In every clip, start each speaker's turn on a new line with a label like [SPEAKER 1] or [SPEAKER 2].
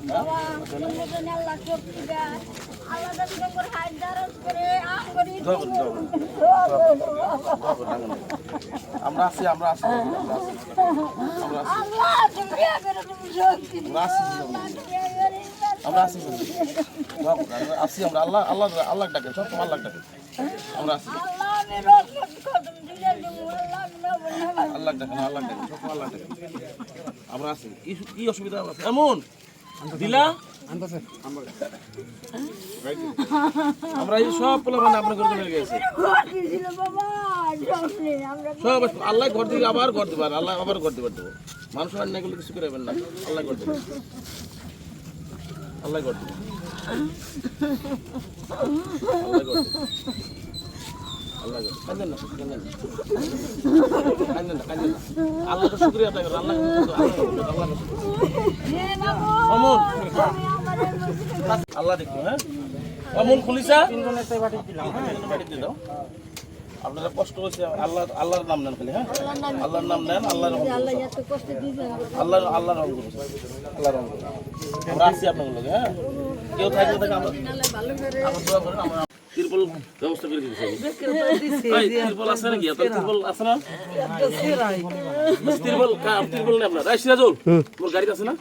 [SPEAKER 1] বাবা মনে আল্লাহ শক্তি দেয় আল্লাহ যদি তোমার হাত দারজ করে আমগরি
[SPEAKER 2] আমরা আছি
[SPEAKER 1] আল্লাহ তুমি আগে তুমি শক্তি
[SPEAKER 2] আমরা আছি আছি আমরা আল্লাহ আল্লাহ আল্লাহ ডাকে সব আল্লাহ ডাকে আমরা আছি
[SPEAKER 1] আল্লাহ আমি রহমত কদম দিলে
[SPEAKER 2] আল্লাহ ডাকে আল্লাহ ডাকে সব আল্লাহ ডাকে আমরা আছি কি অসুবিধা আছে এমন দিলা আমরা এই সব পোলাপান আপনার ঘর চলে গেছে সব আল্লাহ ঘর দিবে আবার ঘর দিবে আল্লাহ আবার ঘর দিবে দেবো মানুষ আর না এগুলো কিছু করবেন না আল্লাহ ঘর দিবে আল্লাহ ঘর দিবে আল্লাহ ঘর কান্দেন না কান্দেন না আল্লাহকে শুকরিয়া আদায় করেন আল্লাহ আল্লাহ দেখো হ্যাঁ অমন খুলিসা আপনারা কষ্ট হয়েছে আল্লাহ আল্লাহর নাম নেন খালি হ্যাঁ আল্লাহর নাম নেন আল্লাহর আল্লাহ আল্লাহ রহম করুন আল্লাহ রহম করুন আমরা আসছি আপনাদের লোক হ্যাঁ কেউ থাকলে থাকে আমরা দোয়া করেন আমরা তিরপল ব্যবস্থা করে দিচ্ছি তিরপল আছে নাকি তিরপল আছে না তিরপল নেই আপনার সিরাজুল তোর গাড়িতে আছে না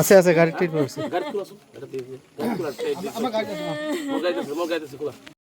[SPEAKER 3] আছে গাড়ি ঠিক আছে
[SPEAKER 2] গাড়ি খোলা আছে এটা গাড়ি খোলা আমার গাড়ি আছে খোলা